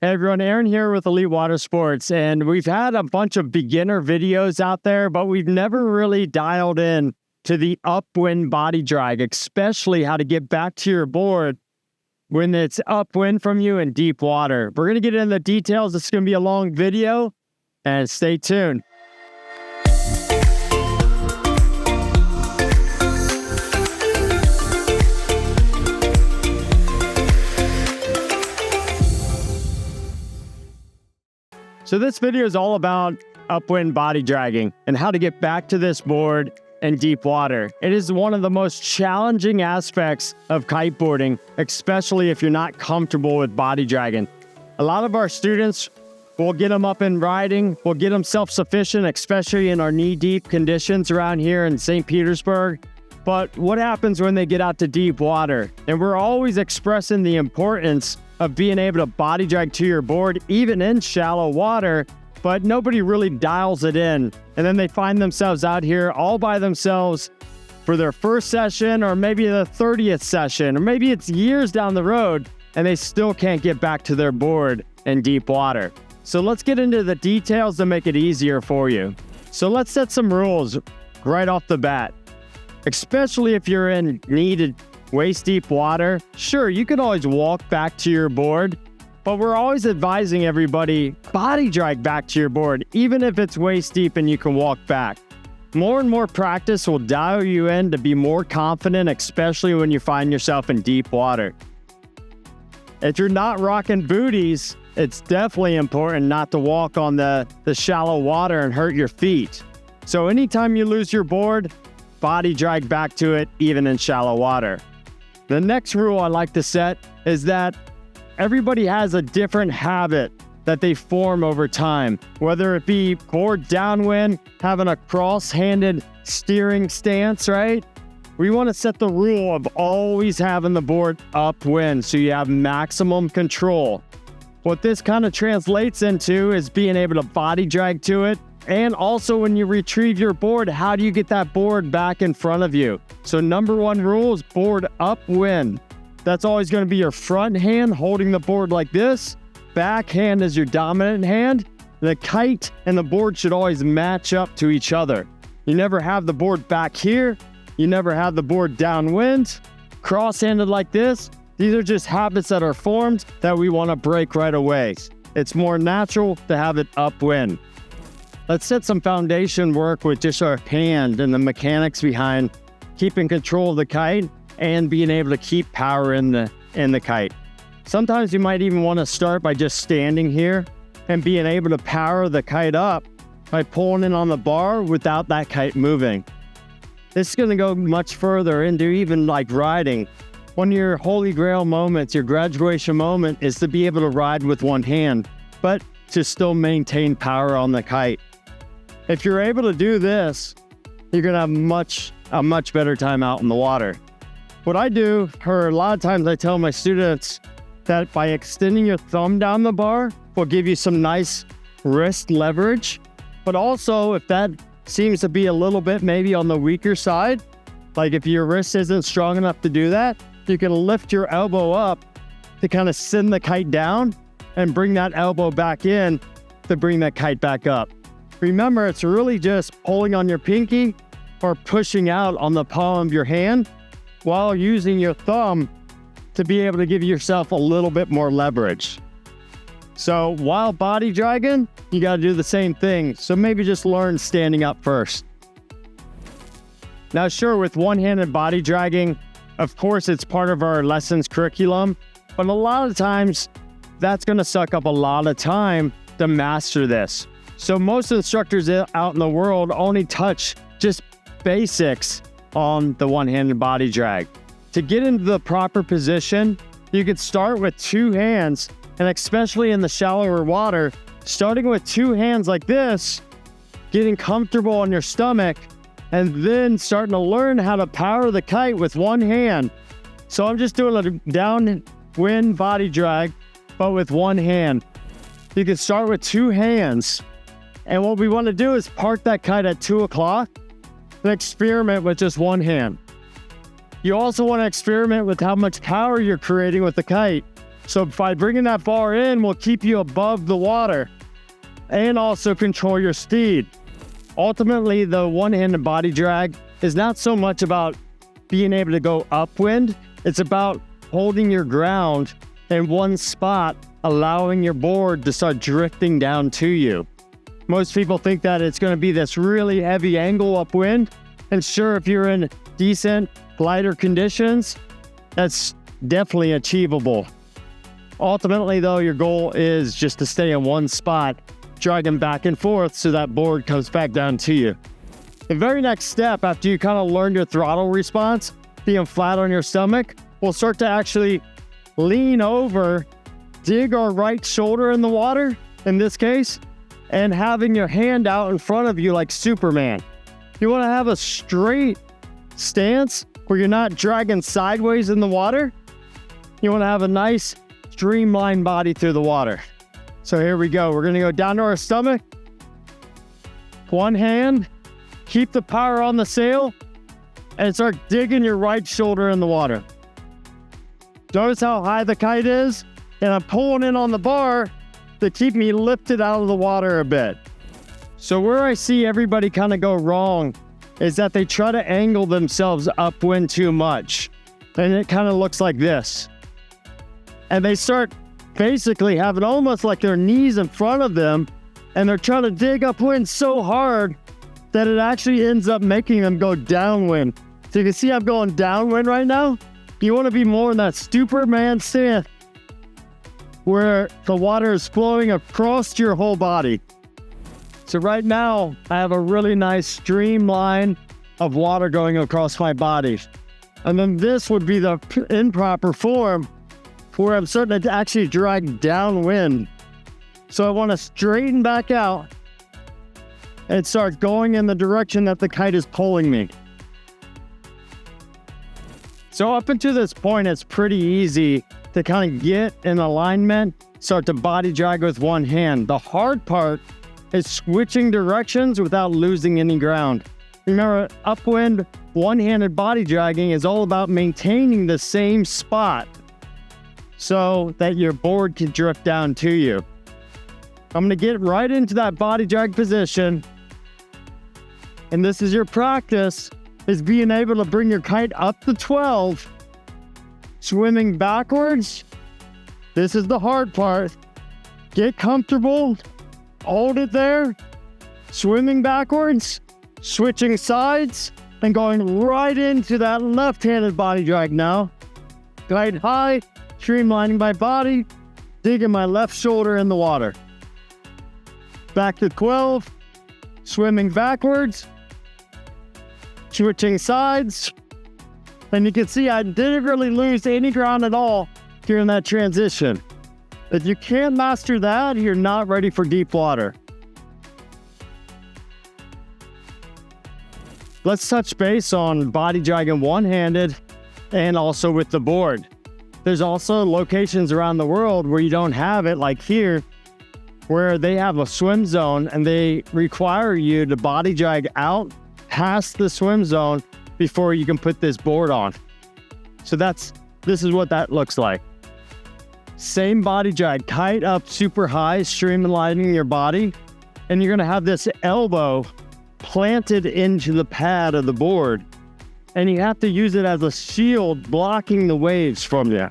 Hey everyone, Aaron here with Elite Watersports, and we've had a bunch of beginner videos out there, but we've never really dialed in to the upwind body drag, especially how to get back to your board when it's upwind from you in deep water. We're going to get into the details. It's going to be a long video, and stay tuned. So this video is all about upwind body dragging and how to get back to this board in deep water. It is one of the most challenging aspects of kiteboarding, especially if you're not comfortable with body dragging. A lot of our students will get them up and riding, we'll get them self-sufficient, especially in our knee-deep conditions around here in St. Petersburg. But what happens when they get out to deep water? And we're always expressing the importance of being able to body drag to your board, even in shallow water, but nobody really dials it in. And then they find themselves out here all by themselves for their first session, or maybe the 30th session, or maybe it's years down the road, and they still can't get back to their board in deep water. So let's get into the details to make it easier for you. So let's set some rules right off the bat, especially if you're in needed waist deep water. Sure, you can always walk back to your board, but we're always advising everybody body drag back to your board, even if it's waist deep and you can walk back. More and more practice will dial you in to be more confident, especially when you find yourself in deep water. If you're not rocking booties, it's definitely important not to walk on the shallow water and hurt your feet. So anytime you lose your board, body drag back to it, even in shallow water. The next rule I like to set is that everybody has a different habit that they form over time, whether it be board downwind, having a cross-handed steering stance, right? We want to set the rule of always having the board upwind so you have maximum control. What this kind of translates into is being able to body drag to it. And also when you retrieve your board, how do you get that board back in front of you? So number one rule is board upwind. That's always going to be your front hand holding the board like this. Back hand is your dominant hand. The kite and the board should always match up to each other. You never have the board back here. You never have the board downwind. Cross-handed like this. These are just habits that are formed that we want to break right away. It's more natural to have it upwind. Let's set some foundation work with just our hand and the mechanics behind keeping control of the kite and being able to keep power in the kite. Sometimes you might even want to start by just standing here and being able to power the kite up by pulling in on the bar without that kite moving. This is going to go much further into even like riding. One of your holy grail moments, your graduation moment, is to be able to ride with one hand, but to still maintain power on the kite. If you're able to do this, you're going to have a much better time out in the water. What I do, or a lot of times I tell my students that by extending your thumb down the bar will give you some nice wrist leverage. But also if that seems to be a little bit maybe on the weaker side, like if your wrist isn't strong enough to do that, you can lift your elbow up to kind of send the kite down and bring that elbow back in to bring that kite back up. Remember, it's really just pulling on your pinky or pushing out on the palm of your hand while using your thumb to be able to give yourself a little bit more leverage. So while body dragging, you got to do the same thing. So maybe just learn standing up first. Now, sure, with one-handed body dragging, of course, it's part of our lessons curriculum, but a lot of times that's going to suck up a lot of time to master this. So most instructors out in the world only touch just basics on the one-handed body drag. To get into the proper position, you could start with two hands, and especially in the shallower water, starting with two hands like this, getting comfortable on your stomach, and then starting to learn how to power the kite with one hand. So I'm just doing a downwind body drag, but with one hand. You can start with two hands. And what we want to do is park that kite at 2 o'clock and experiment with just one hand. You also want to experiment with how much power you're creating with the kite. So by bringing that bar in, will keep you above the water and also control your speed. Ultimately, the one-handed body drag is not so much about being able to go upwind. It's about holding your ground in one spot, allowing your board to start drifting down to you. Most people think that it's going to be this really heavy angle upwind. And sure, if you're in decent glider conditions, that's definitely achievable. Ultimately, though, your goal is just to stay in one spot, dragging back and forth so that board comes back down to you. The very next step, after you kind of learn your throttle response, being flat on your stomach, we'll start to actually lean over, dig our right shoulder in the water, in this case, and having your hand out in front of you like Superman. You want to have a straight stance where you're not dragging sideways in the water. You want to have a nice streamlined body through the water. So here we go. We're going to go down to our stomach. One hand, keep the power on the sail, and start digging your right shoulder in the water. Notice how high the kite is, and I'm pulling in on the bar to keep me lifted out of the water a bit. So where I see everybody kind of go wrong is that they try to angle themselves upwind too much. And it kind of looks like this. And they start basically having almost like their knees in front of them, and they're trying to dig upwind so hard that it actually ends up making them go downwind. So you can see I'm going downwind right now. You want to be more in that Superman stance where the water is flowing across your whole body. So right now, I have a really nice streamline of water going across my body. And then this would be the improper form where I'm starting to actually drag downwind. So I want to straighten back out and start going in the direction that the kite is pulling me. So up until this point, it's pretty easy to kind of get in alignment, start to body drag with one hand. The hard part is switching directions without losing any ground. Remember, upwind, one-handed body dragging is all about maintaining the same spot so that your board can drift down to you. I'm gonna get right into that body drag position. And this is your practice, is being able to bring your kite up to 12, swimming backwards. This is the hard part. Get comfortable, hold it there, swimming backwards, switching sides, and going right into that left-handed body drag now. Kite high, streamlining my body, digging my left shoulder in the water. Back to 12, swimming backwards, switching sides. And you can see I didn't really lose any ground at all during that transition. If you can't master that, you're not ready for deep water. Let's touch base on body dragging one-handed and also with the board. There's also locations around the world where you don't have it, like here, where they have a swim zone and they require you to body drag out past the swim zone before you can put this board on. So this is what that looks like. Same body drag, kite up super high, streamlining your body, and you're gonna have this elbow planted into the pad of the board, and you have to use it as a shield blocking the waves from you.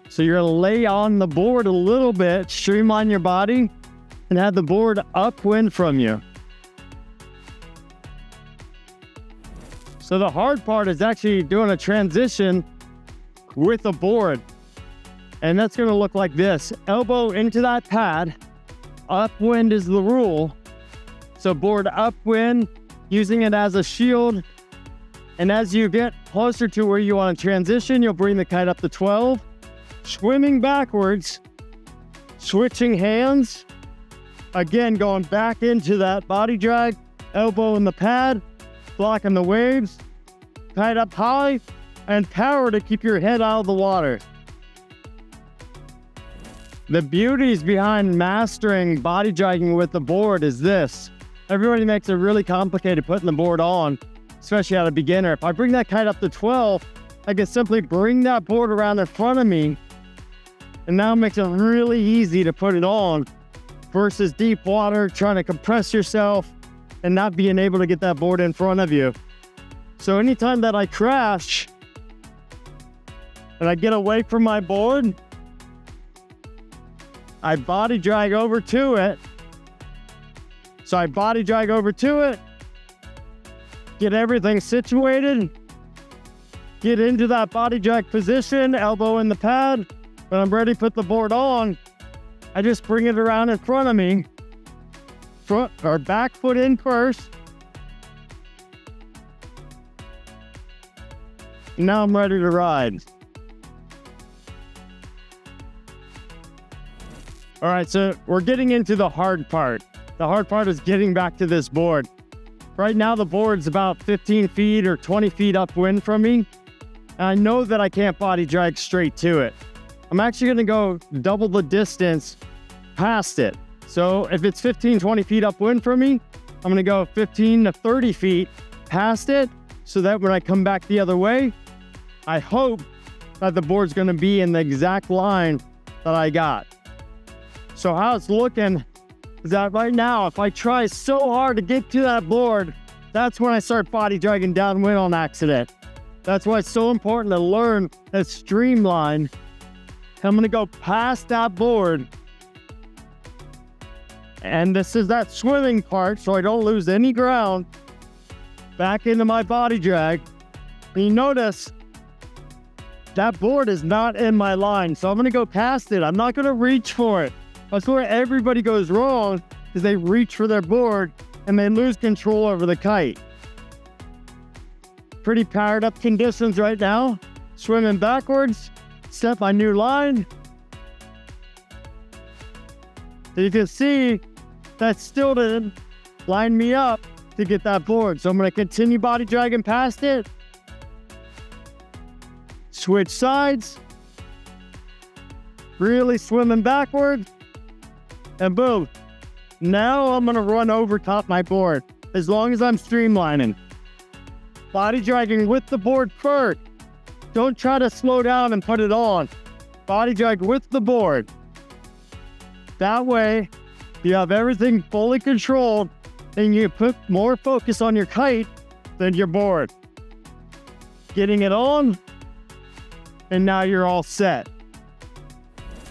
So you're gonna lay on the board a little bit, streamline your body, and have the board upwind from you. So the hard part is actually doing a transition with a board. And that's gonna look like this. Elbow into that pad. Upwind is the rule. So board upwind, using it as a shield. And as you get closer to where you want to transition, you'll bring the kite up to 12. Swimming backwards, switching hands. Again, going back into that body drag, elbow in the pad, blocking the waves, kite up high, and power to keep your head out of the water. The beauties behind mastering body dragging with the board is this. Everybody makes it really complicated putting the board on, especially at a beginner. If I bring that kite up to 12, I can simply bring that board around in front of me And now it makes it really easy to put it on versus deep water, trying to compress yourself and not being able to get that board in front of you. So anytime that I crash and I get away from my board, I body drag over to it. So I body drag over to it, get everything situated, get into that body drag position, elbow in the pad. When I'm ready to put the board on, I just bring it around in front of me, front or back foot in first. Now I'm ready to ride. All right, so we're getting into the hard part. The hard part is getting back to this board. Right now, the board's about 15 feet or 20 feet upwind from me. And I know that I can't body drag straight to it. I'm actually gonna go double the distance past it. So if it's 15, 20 feet upwind from me, I'm gonna go 15 to 30 feet past it so that when I come back the other way, I hope that the board's gonna be in the exact line that I got. So how it's looking is that right now, if I try so hard to get to that board, that's when I start body dragging downwind on accident. That's why it's so important to learn that streamline. I'm gonna go past that board. And this is that swimming part, so I don't lose any ground. Back into my body drag. And you notice that board is not in my line, so I'm gonna go past it. I'm not gonna reach for it. That's where everybody goes wrong, is they reach for their board and they lose control over the kite. Pretty powered up conditions right now. Swimming backwards, set my new line. So you can see that still didn't line me up to get that board. So I'm gonna continue body dragging past it. Switch sides. Really swimming backwards. And boom. Now I'm gonna run over top my board as long as I'm streamlining. Body dragging with the board first. Don't try to slow down and put it on. Body drag with the board. That way, you have everything fully controlled and you put more focus on your kite than your board. Getting it on, and now you're all set.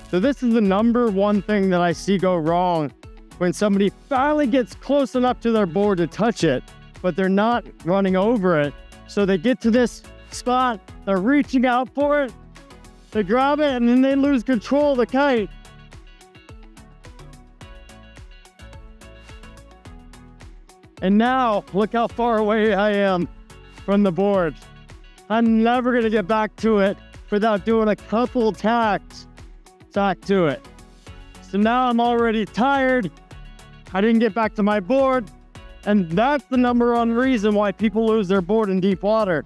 So this is the number one thing that I see go wrong when somebody finally gets close enough to their board to touch it, but they're not running over it. So they get to this spot, they're reaching out for it, they grab it, and then they lose control of the kite. And now, look how far away I am from the board. I'm never gonna get back to it without doing a couple tacks back to it. So now I'm already tired. I didn't get back to my board. And that's the number one reason why people lose their board in deep water.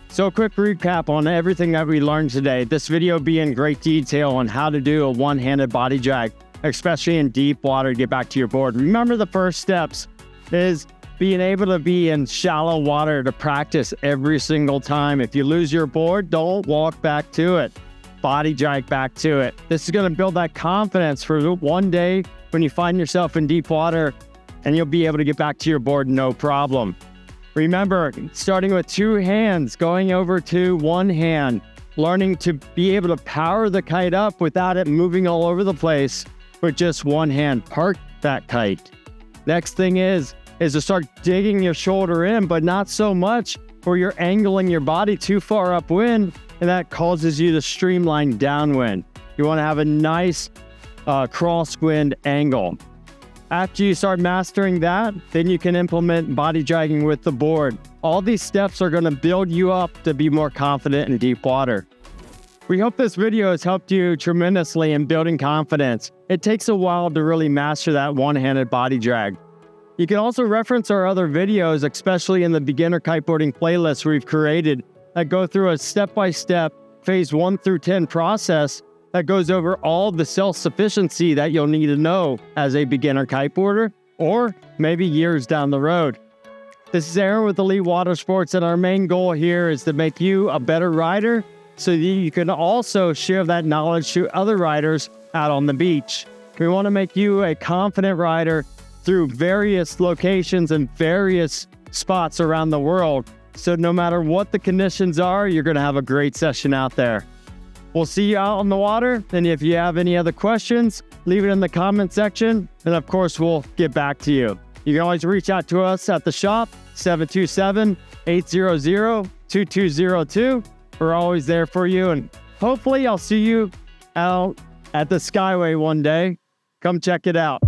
So a quick recap on everything that we learned today. This video will be in great detail on how to do a one-handed body drag, especially in deep water to get back to your board. Remember, the first steps is being able to be in shallow water to practice every single time. If you lose your board, don't walk back to it. Body drag back to it. This is going to build that confidence for one day when you find yourself in deep water, and you'll be able to get back to your board no problem. Remember, starting with two hands, going over to one hand, learning to be able to power the kite up without it moving all over the place with just one hand. Park that kite. Next thing is to start digging your shoulder in, but not so much where you're angling your body too far upwind, and that causes you to streamline downwind. You want to have a nice crosswind angle. After you start mastering that, then you can implement body dragging with the board. All these steps are going to build you up to be more confident in deep water. We hope this video has helped you tremendously in building confidence. It takes a while to really master that one-handed body drag. You can also reference our other videos, especially in the beginner kiteboarding playlist we've created, that go through a step-by-step phase 1 through 10 process that goes over all the self-sufficiency that you'll need to know as a beginner kiteboarder, or maybe years down the road. This is Aaron with Elite Watersports, and our main goal here is to make you a better rider so that you can also share that knowledge to other riders out on the beach. We want to make you a confident rider through various locations and various spots around the world. So no matter what the conditions are, you're going to have a great session out there. We'll see you out on the water. And if you have any other questions, leave it in the comment section. And of course, we'll get back to you. You can always reach out to us at the shop, 727-800-2202. We're always there for you. And hopefully I'll see you out at the Skyway one day. Come check it out.